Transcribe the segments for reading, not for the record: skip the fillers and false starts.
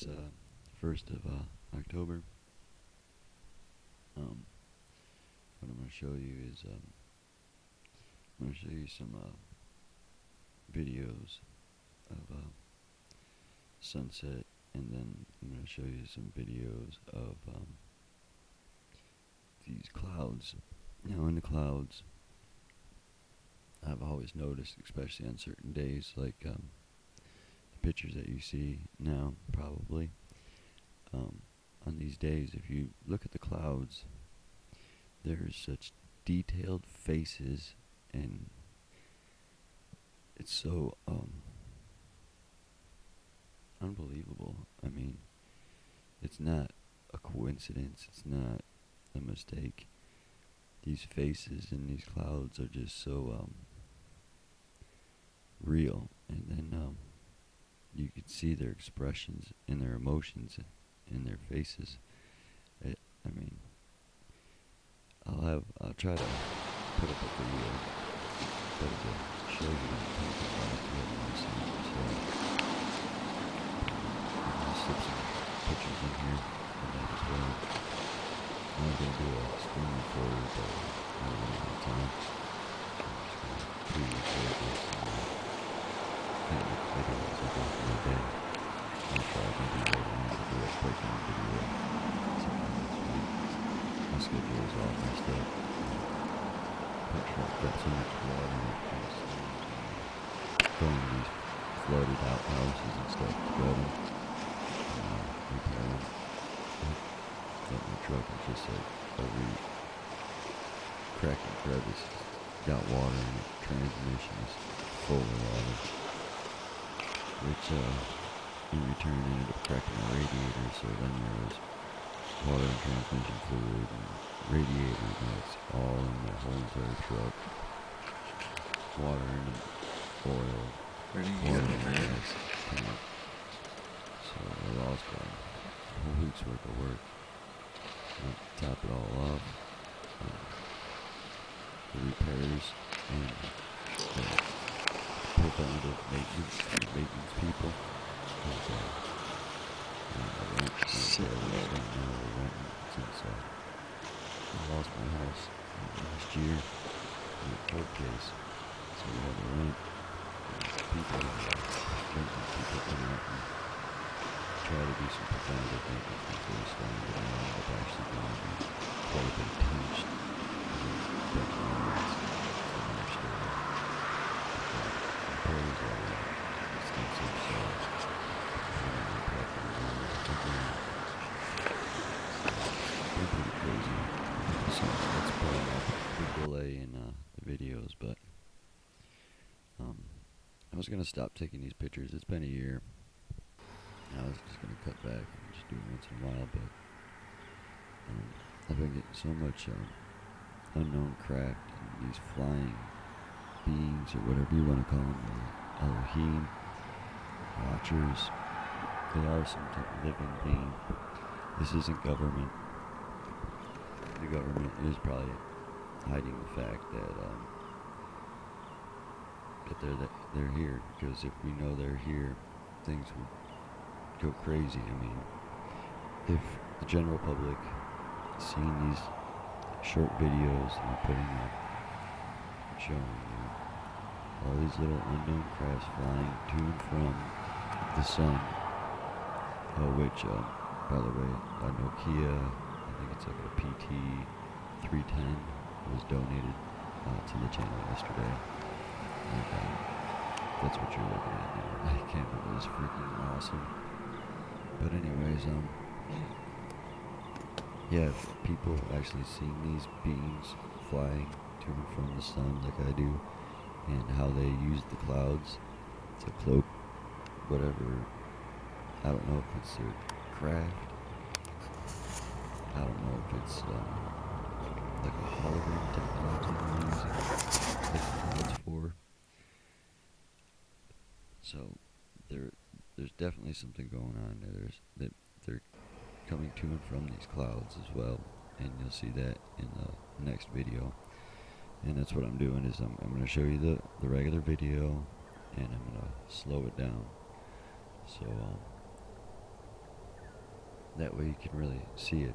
It's 1st of October. What I'm going to show you is I'm going to show you some videos of sunset, and then I'm going to show you some videos of these clouds. Now, in the clouds, I've always noticed, especially on certain days, like the pictures that you see now, probably. On these days, if you look at the clouds, there's such detailed faces, and it's so unbelievable. I mean, it's not a coincidence, it's not a mistake. These faces in these clouds are just so real, and then you can see their expressions and their emotions in their faces. I mean, I'll try to put up a video that show you what I'm talking about if you haven't seen it. So I'm gonna slip some pictures in here of that as well. I'm gonna do a screen recorder, but I don't really have time. So I'm just gonna pre-record this and kind of make videos as I go through my day. I'll try maybe later on to do a breakdown video sometime this week. My schedule is all messed up. I've got so much water in it, going to these flooded out houses and stuff to go them, repair them. But my truck is just like every crack and crevice got water in it. Transmission is full of water, which in return ended up cracking the radiator, so then there was water and transmission fluid and radiator mix all in the whole entire truck. Water and oil. Where do you Water get and it, man? gas tank. So I lost about a whole week's worth of work. And to top it all off, the repairs and the preventative maintenance people. I rent Shit, right man. now. We're renting since I lost my house last year in a court case. So we had to rent people, renting people come out and try to do some preventative maintenance before we started. But I ended up actually going and quite a bit attached to the bunch of maintenance for another story. Repairs are extensive, so been pretty crazy. So that's probably a big delay in the videos, but I was gonna stop taking these pictures. It's been a year. I was just gonna cut back and just do it once in a while, but I've been getting so much unknown craft and these flying beings, or whatever you want to call them, Elohim watchers. They are some type of living being. This isn't government. The government is probably hiding the fact that they're here, because if we know they're here, things would go crazy. I mean, if the general public seeing these short videos and I'm putting up, showing you all these little unknown crafts flying to and from the sun, which, by the way, a Nokia, I think it's like a PT 310, was donated to the channel yesterday. And that's what you're looking at now. I can't believe it's freaking awesome. But anyways, yeah, if people actually seeing these beings flying to and from the sun like I do, and how they use the clouds to cloak whatever, I don't know if it's their craft, I don't know if it's like a hologram technology they're using the clouds for. So there's definitely something going on there. They're coming to and from these clouds as well, and you'll see that in the next video. And that's what I'm doing, is I'm going to show you the regular video, and I'm going to slow it down. So That way you can really see it.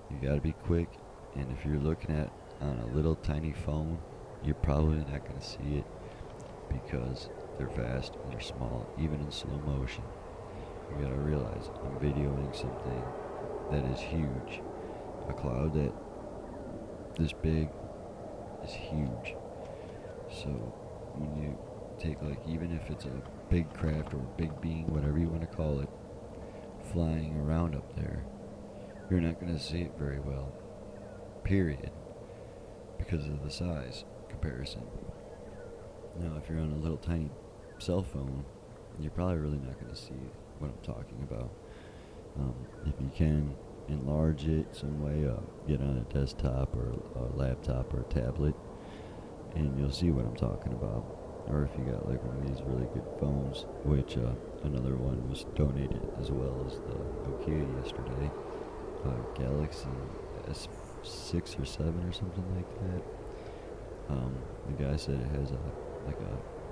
You gotta be quick, and if you're looking at on a little tiny phone, you're probably not gonna see it because they're fast and they're small, even in slow motion. You gotta realize I'm videoing something that is huge. A cloud that this big is huge. So when you take, like, even if it's a big craft or a big being, whatever you want to call it, flying around up there, you're not going to see it very well, period, because of the size comparison. Now, if you're on a little tiny cell phone, you're probably really not going to see what I'm talking about. If you can enlarge it some way, get on a desktop or a laptop or a tablet, and you'll see what I'm talking about. Or if you got like one of these really good phones, which another one was donated as well as the Nokia yesterday, Galaxy S6 or 7 or something like that. The guy said it has a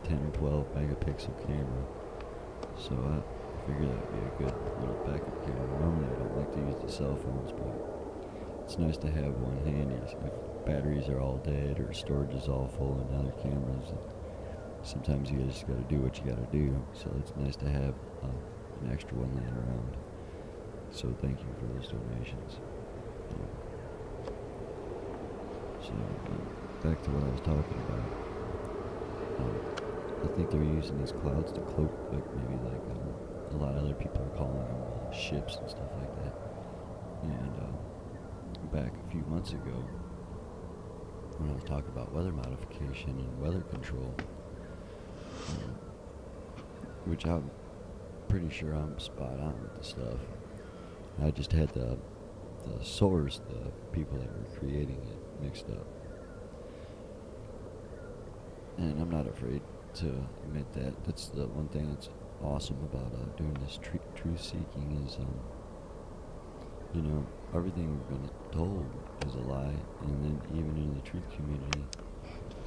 10 or 12 megapixel camera, so I figured that would be a good little backup camera. Normally I don't like to use the cell phones, but it's nice to have one handy if batteries are all dead or storage is all full in other cameras. Sometimes you just gotta do what you gotta do, so it's nice to have an extra one laying around. So thank you for those donations. So back to what I was talking about. I think they're using these clouds to cloak, like maybe like a lot of other people are calling them ships and stuff like that. And back a few months ago, when I was talking about weather modification and weather control, which I'm pretty sure I'm spot on with the stuff. I just had the source, the people that were creating it, mixed up. And I'm not afraid to admit that. That's the one thing that's awesome about doing this truth seeking is, everything we've been told is a lie. And then even in the truth community,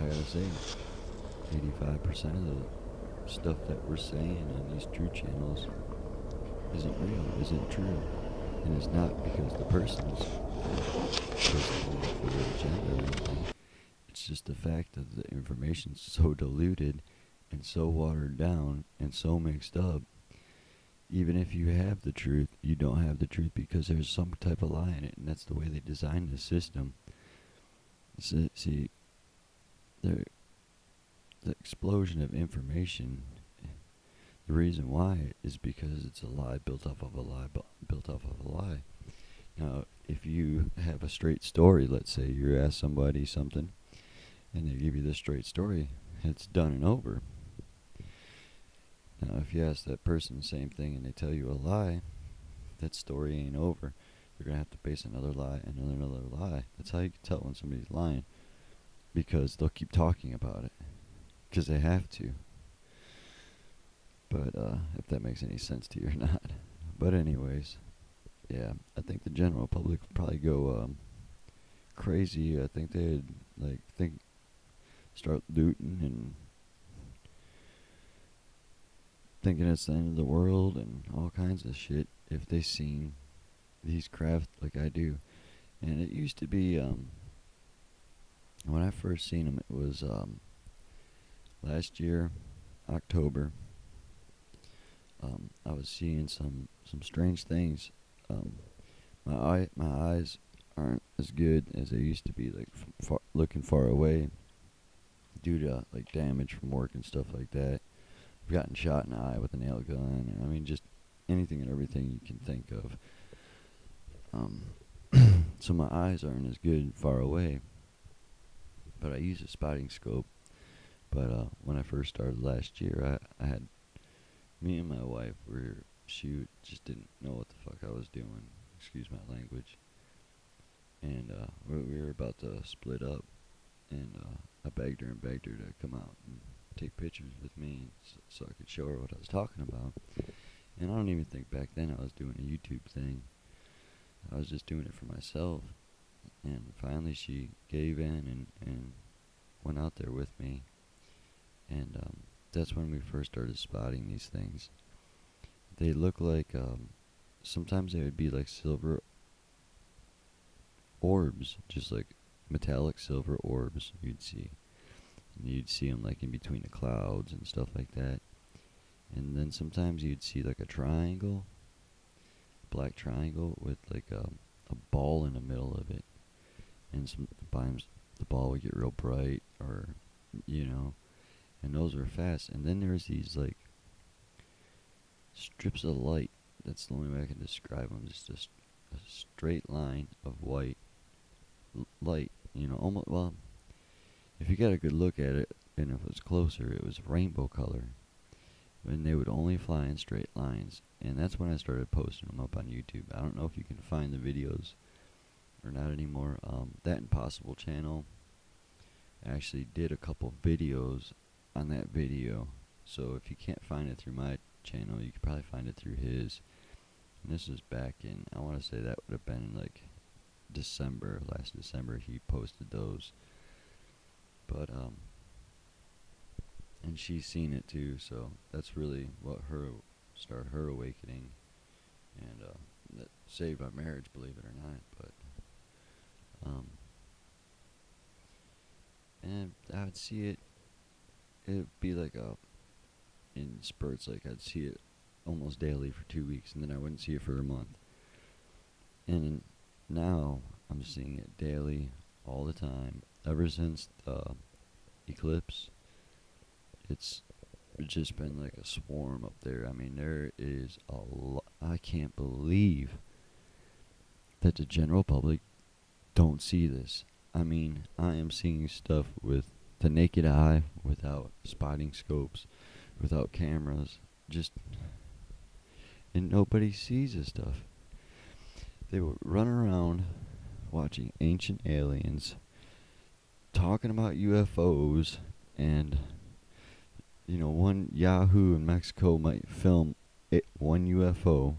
I gotta say, 85% of the stuff that we're saying on these truth channels isn't real, isn't true. And it's not because the person's personally for their agenda or anything. It's just the fact that the information's so diluted and so watered down and so mixed up. Even if you have the truth, you don't have the truth because there's some type of lie in it, and that's the way they designed the system. See, the explosion of information, the reason why is because it's a lie built off of a lie, built off of a lie. Now, if you have a straight story, let's say you ask somebody something, and they give you the straight story, it's done and over. Now, if you ask that person the same thing and they tell you a lie, that story ain't over. You're going to have to base another lie, another lie. That's how you can tell when somebody's lying, because they'll keep talking about it, because they have to. But if that makes any sense to you or not. But anyways, yeah, I think the general public would probably go crazy. I think they'd start looting and thinking it's the end of the world and all kinds of shit if they seen these craft like I do. And it used to be, when I first seen them, it was last year, October. I was seeing some strange things. My eyes aren't as good as they used to be, like looking far away, due to like damage from work and stuff like that. I've gotten shot in the eye with a nail gun. I mean, just anything and everything you can think of. So my eyes aren't as good far away, but I use a spotting scope. But when I first started last year, I had me and my wife she just didn't know what the fuck I was doing. Excuse my language. And we were about to split up, and I begged her to come out and take pictures with me so I could show her what I was talking about. And I don't even think back then I was doing a YouTube thing. I was just doing it for myself. And finally she gave in and went out there with me. And that's when we first started spotting these things. They look like sometimes they would be like silver orbs, just like metallic silver orbs you'd see. And you'd see them like in between the clouds and stuff like that. And then sometimes you'd see like a triangle, black triangle with like a ball in the middle of it. And sometimes the ball would get real bright, or you know, and those were fast. And then there's these like strips of light. That's the only way I can describe them. Just a straight line of white light. You know, almost, well, if you got a good look at it, and if it was closer, it was rainbow color. And they would only fly in straight lines. And that's when I started posting them up on YouTube. I don't know if you can find the videos or not anymore. That Impossible channel actually did a couple videos on that video. So if you can't find it through my channel, you could probably find it through his. And this was back in, I want to say that would have been like December, last December he posted those. But and she's seen it too, so that's really what started her awakening, and that saved my marriage, believe it or not. But and I would see it. It'd be like in spurts. Like I'd see it almost daily for 2 weeks, and then I wouldn't see it for a month. And now I'm seeing it daily, all the time. Ever since the eclipse, it's just been like a swarm up there. I mean, there is a lot. I can't believe that the general public don't see this. I mean, I am seeing stuff with the naked eye, without spotting scopes, without cameras, just, and nobody sees this stuff. They would run around watching Ancient Aliens, talking about UFOs, and one Yahoo in Mexico might film one UFO,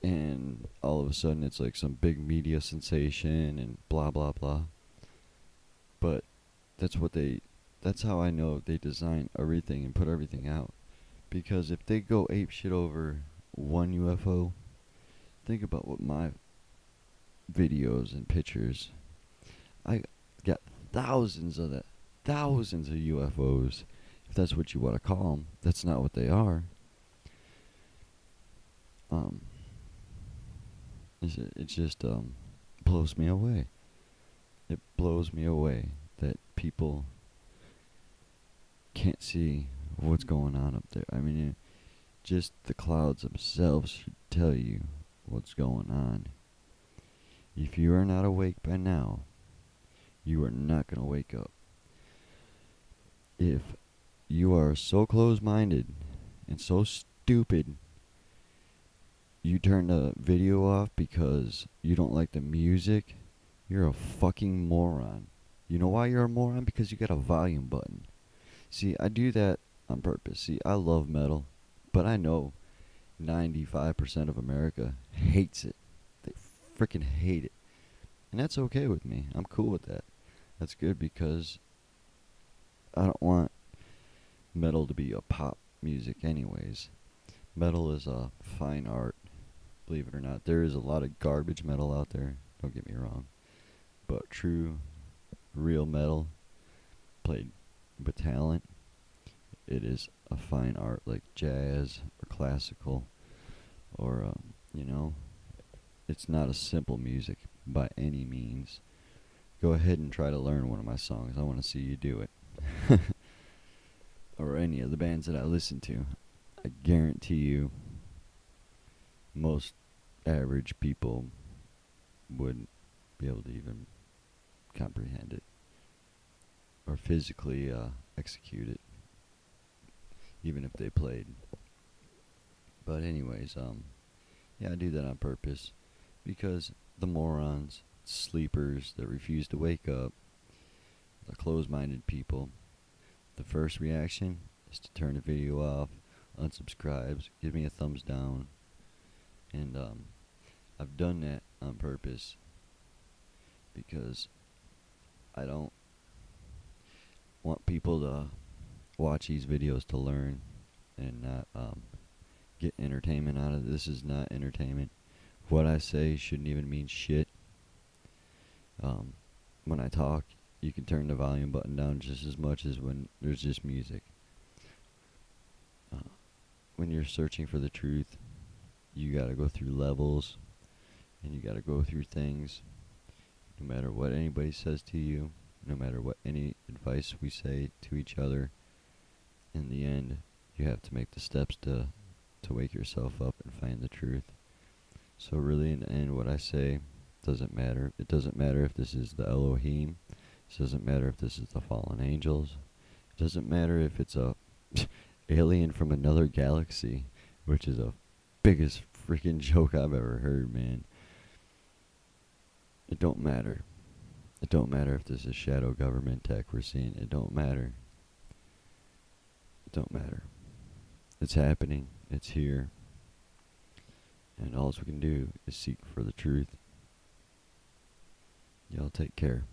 and all of a sudden it's like some big media sensation and blah blah blah. But that's how I know they design everything and put everything out. Because if they go ape shit over one UFO, think about what my videos and pictures, I got thousands of UFOs, if that's what you want to call them. That's not what they are. It just blows me away. It blows me away that people can't see what's going on up there. I mean, just the clouds themselves should tell you what's going on. If you are not awake by now, you are not going to wake up. If you are so close-minded and so stupid, you turn the video off because you don't like the music, you're a fucking moron. You know why you're a moron? Because you got a volume button. See, I do that on purpose. See, I love metal, but I know 95% of America hates it. They freaking hate it. And that's okay with me. I'm cool with that. That's good, because I don't want metal to be a pop music anyways. Metal is a fine art, believe it or not. There is a lot of garbage metal out there, don't get me wrong. But true, real metal, played with talent, it is a fine art, like jazz or classical, or, it's not a simple music by any means. Go ahead and try to learn one of my songs. I want to see you do it. Or any of the bands that I listen to. I guarantee you, most average people wouldn't be able to even comprehend it or physically execute it, even if they played. But anyways, yeah, I do that on purpose, because the morons, sleepers that refuse to wake up, the closed-minded people, the first reaction is to turn the video off, unsubscribe, give me a thumbs down, and I've done that on purpose, because I don't want people to watch these videos to learn and not get entertainment out of it. This is not entertainment. What I say shouldn't even mean shit. When I talk, you can turn the volume button down just as much as when there's just music. When you're searching for the truth, you gotta go through levels, and you gotta go through things. No matter what anybody says to you, no matter what any advice we say to each other, in the end, you have to make the steps to wake yourself up and find the truth. So really, in the end, what I say doesn't matter. It doesn't matter if this is the Elohim. It doesn't matter if this is the fallen angels. It doesn't matter if it's a alien from another galaxy, which is the biggest freaking joke I've ever heard, man. It don't matter. It don't matter if this is shadow government tech we're seeing. It don't matter. It don't matter. It's happening. It's here. And all we can do is seek for the truth. Y'all take care.